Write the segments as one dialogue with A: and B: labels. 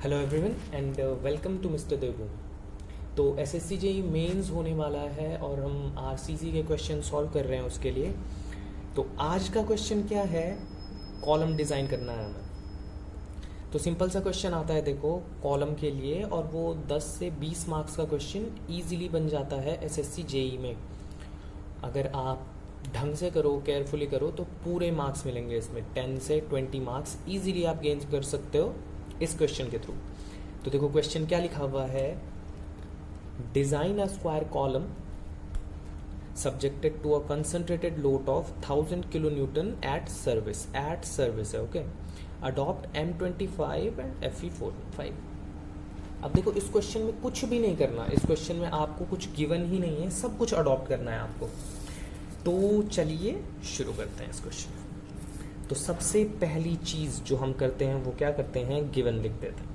A: Hello everyone and welcome to mister Devbhoomi. तो SSC JEE mains होने वाला है और हम आरसीसी के क्वेश्चन सॉल्व कर रहे हैं उसके लिए। तो आज का क्वेश्चन क्या है, कॉलम डिज़ाइन करना है हमें। तो सिंपल सा क्वेश्चन आता है, देखो कॉलम के लिए, और वो 10 से 20 मार्क्स का क्वेश्चन ईजिली बन जाता है एसएससी जेईई में। अगर आप ढंग से करो, केयरफुली करो, तो पूरे मार्क्स मिलेंगे इसमें। 10 से 20 मार्क्स ईजिली आप गेन कर सकते हो इस क्वेश्चन के थ्रू। तो देखो क्वेश्चन क्या लिखा हुआ है, design a square column subjected to a concentrated load of 1000 kilonewton at service है, okay. adopt M25 and Fe45। अब देखो इस क्वेश्चन में कुछ भी नहीं करना, इस क्वेश्चन में आपको कुछ गिवन ही नहीं है, सब कुछ अडॉप्ट करना है आपको। तो चलिए शुरू करते हैं इस क्वेश्चन। तो सबसे पहली चीज जो हम करते हैं वो क्या करते हैं, गिवन लिख देते हैं।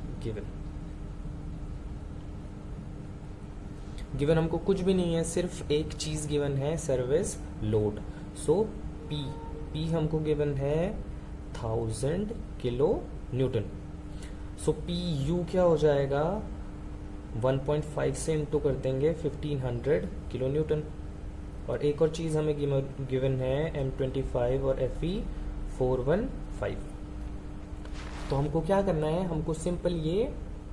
A: गिवन हमको कुछ भी नहीं है, सिर्फ एक चीज गिवन है, सर्विस लोड। सो पी हमको गिवन है 1000 किलो न्यूटन। सो पी यू क्या हो जाएगा, 1.5 से इंटू कर देंगे 1500 किलो न्यूटन। और एक और चीज हमें गिवन है M25 और Fe415। तो हमको क्या करना है, हमको सिंपल ये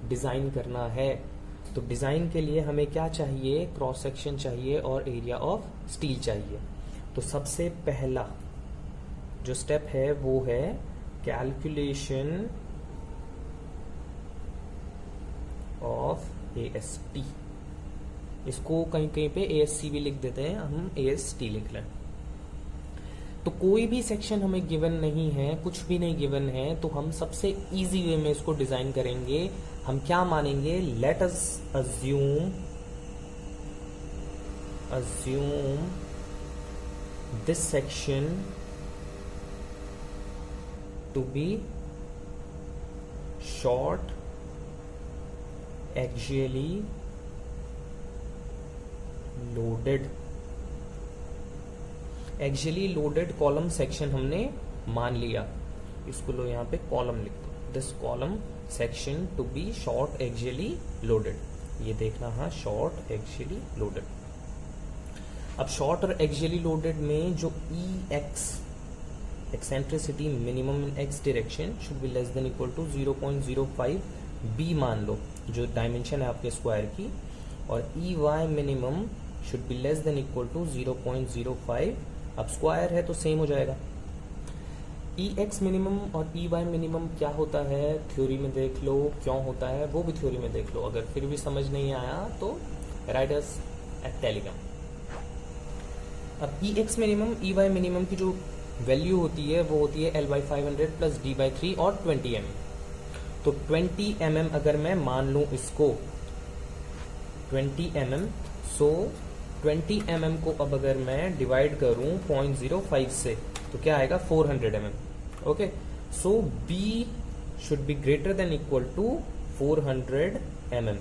A: डिजाइन करना है। तो डिजाइन के लिए हमें क्या चाहिए, क्रॉस सेक्शन चाहिए और एरिया ऑफ स्टील चाहिए। तो सबसे पहला जो स्टेप है वो है कैलकुलेशन ऑफ AST। इसको कहीं कहीं पे ASC भी लिख देते हैं, हम AST लिख लें। तो कोई भी सेक्शन हमें गिवन नहीं है, कुछ भी नहीं गिवन है, तो हम सबसे इजी वे में इसको डिजाइन करेंगे। हम क्या मानेंगे, let us assume this section to be short axially loaded. Axially loaded column section हमने मान लिया, इसको लो यहाँ पे कॉलम लिख दो, this column section to be short axially loaded. ये देखना, हाँ, शॉर्ट एक्सियली लोडेड। अब शॉर्ट और एक्सियली लोडेड में जो eccentricity minimum in X direction should be less than equal to 0.05 B मान लो, जो डायमेंशन है आपके स्क्वायर की। और EY minimum should be less than equal to 0.05। अब स्क्वायर है तो सेम हो जाएगा। EX मिनिमम और EY मिनिमम क्या होता है, थ्योरी में देख लो, क्यों होता है वो भी थ्योरी में देख लो। अगर फिर भी समझ नहीं आया तो राइट अस एट टेलीग्राम। अब EX मिनिमम EY मिनिमम की जो वैल्यू होती है वो होती है L/500 प्लस D/3 और 20 mm। तो 20 mm अगर मैं मान लूं इसको 20 mm, सो 20 mm को अब अगर मैं डिवाइड करूं 0.05 से तो क्या आएगा, 400 mm। Okay, so B should be greater than equal to 400 mm।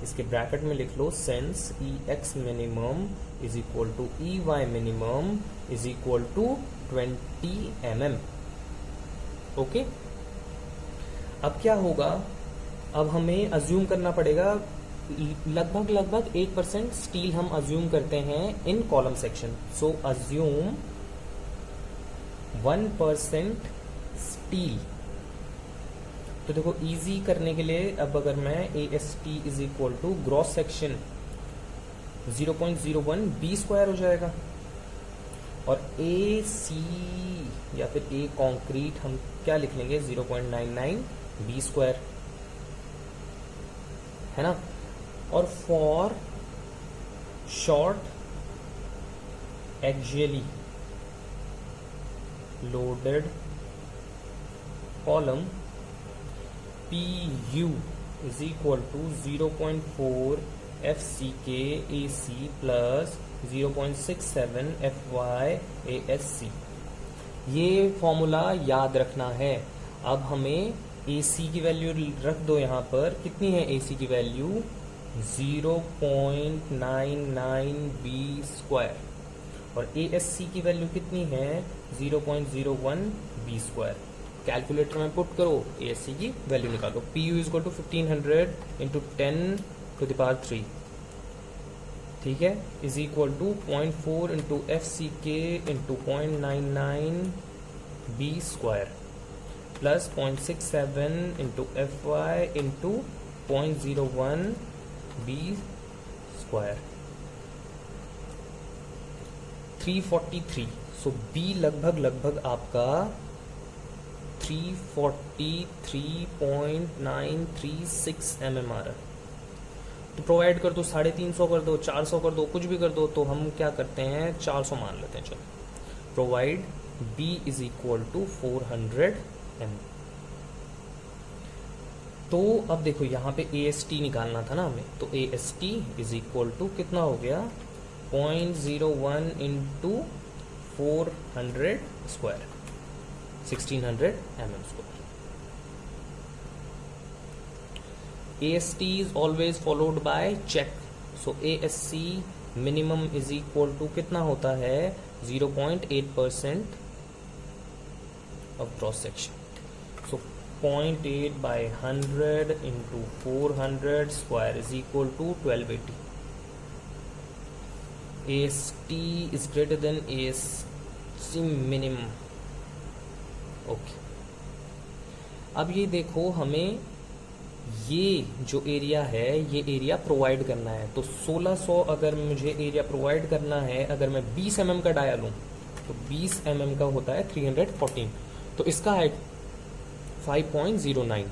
A: इसके ब्रैकेट में लिख लो, since EX minimum is equal to EY minimum is equal to 20 mm। Okay, अब क्या होगा, अब हमें अज्यूम करना पड़ेगा लगभग 1% स्टील हम अज्यूम करते हैं इन कॉलम सेक्शन। सो अज्यूम 1% स्टील। तो देखो इजी करने के लिए अब अगर मैं AST is equal to gross section 0.01 B square हो जाएगा, और AC या फिर A कॉन्क्रीट हम क्या लिख लेंगे, 0.99 बी स्क्वायर, है ना। और for short axially loaded column PU is equal to 0.4 FCK AC plus 0.67 FY ASC। ये फॉर्मूला याद रखना है। अब हमें AC की वैल्यू रख दो यहाँ पर, कितनी है AC की वैल्यू, 0.99 बी स्क्वायर। और ASC की वैल्यू कितनी है, 0.01 बी स्क्वायर। कैलकुलेटर में पुट करो, ASC की वैल्यू निकालो। PU is equal to 1500 into 10⁻3, ठीक है, is equal to 0.4 into FCK into 0.99 B square plus 0.67 into FY into 0.01 B square 343। So B लगभग आपका 343.936 mm आ रहा है। तो प्रोवाइड कर दो, 350 कर दो, 400 कर दो, कुछ भी कर दो। तो हम क्या करते हैं, 400 मान लेते हैं। चलो, provide B is equal to 400 mm। तो अब देखो यहाँ पे AST निकालना था ना हमें, तो AST इज इक्वल टू कितना हो गया, 0.01 into 400 square, 1600 mm square. AST is always followed by check, so ASC minimum is equal to कितना होता है, 0.8% of cross section, so 0.8 by 100 into 400 square is equal to 1280. AST is greater than ASC minimum, okay। अब ये देखो, हमें ये जो area है, ये एरिया प्रोवाइड करना है। तो 1600 अगर मुझे एरिया प्रोवाइड करना है, अगर मैं 20 mm का डाया लूँ तो 20 mm का होता है 314, तो इसका है 5.09,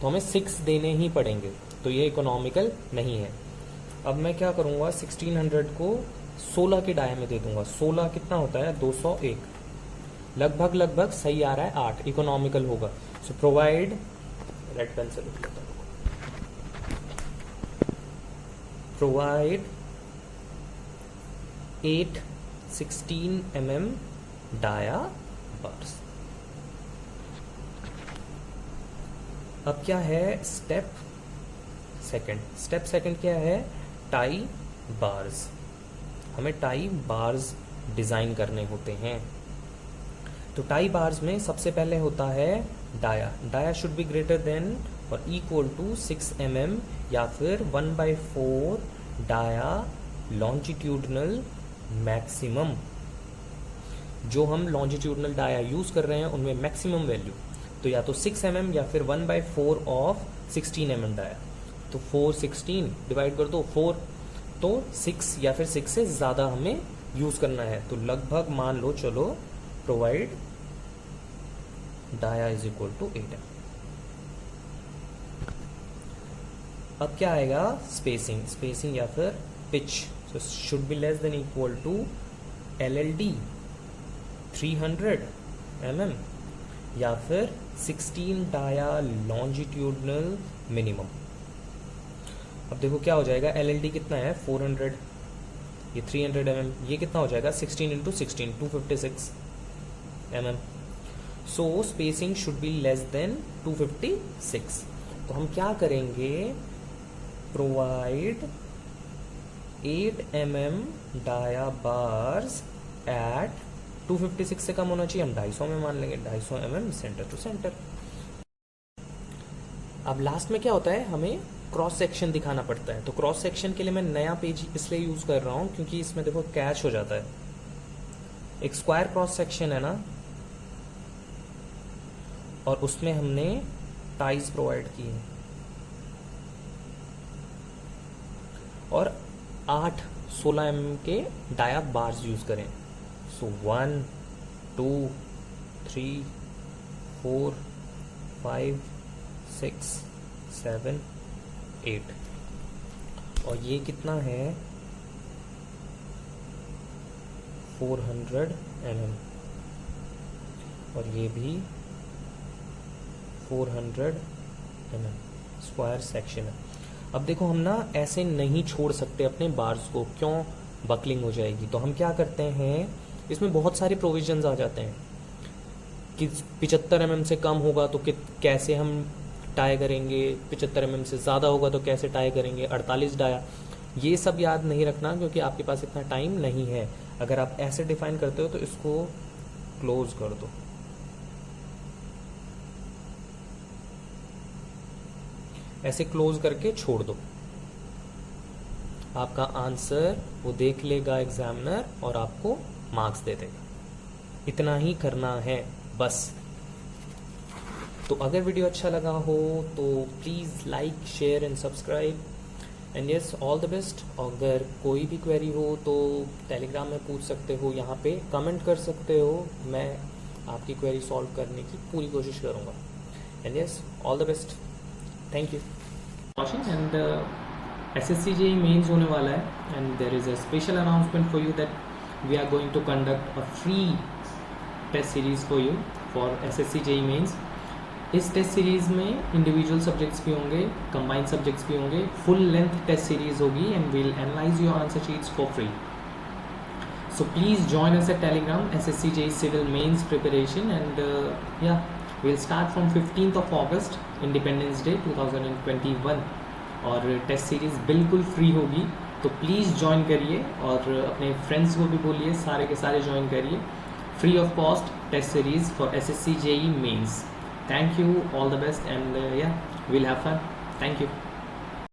A: तो हमें 6 देने ही पड़ेंगे, तो ये इकोनॉमिकल नहीं है। अब मैं क्या करूँगा, 1600 को 16 के डाया में दे दूंगा। 16 कितना होता है, 201, लगभग सही आ रहा है, 8 इकोनॉमिकल होगा। सो प्रोवाइड, रेड पेंसिल लिख लेता हूँ, प्रोवाइड 8 16 mm डाया बार्स। अब क्या है, स्टेप सेकंड क्या है, टाई बार्स। हमें टाई बार्स डिजाइन करने होते हैं। तो टाई बार्स में सबसे पहले होता है dia should be greater than और इक्वल टू 6 mm या फिर 1/4 डाया लॉन्जिट्यूडनल मैक्सिमम। जो हम लॉन्जिट्यूडनल डाया यूज कर रहे हैं उनमें मैक्सिमम वैल्यू तो या तो 6 mm या फिर 1/4 ऑफ 16 mm डाया। तो 416 डिवाइड कर दो 4, तो 6 या फिर 6 से ज्यादा हमें यूज करना है। तो लगभग मान लो, चलो provide dia is equal to 8 mm। अब क्या आएगा, स्पेसिंग या फिर pitch. So should be less than equal to LLD 300 mm या फिर 16 डाया लॉन्जिट्यूडनल मिनिमम। अब देखो क्या हो जाएगा, LLD कितना है 400, ये 300 mm, ये कितना हो जाएगा 16 into 16 256 mm। So spacing should be less than 256। तो हम क्या करेंगे, provide 8 mm dia bars at 256 से कम होना चाहिए, हम 250 में मान लेंगे, 250 mm सेंटर टू सेंटर। अब लास्ट में क्या होता है, हमें क्रॉस सेक्शन दिखाना पड़ता है। तो क्रॉस सेक्शन के लिए मैं नया पेज इसलिए यूज कर रहा हूं क्योंकि इसमें देखो कैच हो जाता है। एक स्क्वायर क्रॉस सेक्शन है ना, और उसमें हमने टाइज प्रोवाइड की है और 8 16 mm के डाया बार्स यूज करें। सो 1 2 3 4 5 6 7 8 और ये कितना है 400 mm और ये भी 400 mm स्क्वायर सेक्शन है। अब देखो हम ना ऐसे नहीं छोड़ सकते अपने बार्स को, क्यों, बकलिंग हो जाएगी। तो हम क्या करते हैं, इसमें बहुत सारे प्रोविजंस आ जाते हैं कि 75 mm से कम होगा तो कैसे हम टाई करेंगे, 75 mm से ज़्यादा होगा तो कैसे टाई करेंगे, 48 डाया, ये सब याद नहीं रखना क्योंकि आपके पास इतना टाइम नहीं है। अगर आप ऐसे डिफाइन करते हो तो इसको क्लोज कर दो। ऐसे क्लोज करके छोड़ दो। आपका आंसर वो देख लेगा एग्जामिनर और आपको मार्क्स दे देगा। इतना ही करना है बस। तो अगर वीडियो अच्छा लगा हो तो please like, share and subscribe and yes, all the best. अगर कोई भी क्वेरी हो तो टेलीग्राम में पूछ सकते हो, यहाँ पे कमेंट कर सकते हो, मैं आपकी क्वेरी सॉल्व करने की पूरी कोशिश करूँगा। And yes, all the best, thank you watching. And SSC JEE mains होने वाला है and there is a special announcement for you that we are going to conduct a free test series for you for SSC JEE mains. इस test series में individual subjects भी होंगे, combined subjects भी होंगे, full length test series होगी and we'll analyse your answer sheets for free. So please join us at Telegram, SSC JEE Civil Mains Preparation, and yeah, we'll start from 15th of August, Independence Day 2021, और test series बिल्कुल free होगी। तो please join करिए और अपने friends को भी बोलिए, सारे के सारे ज्वाइन करिए। Free of cost test series for SSC JEE Mains। Thank you, all the best, and yeah, we'll have fun. Thank you.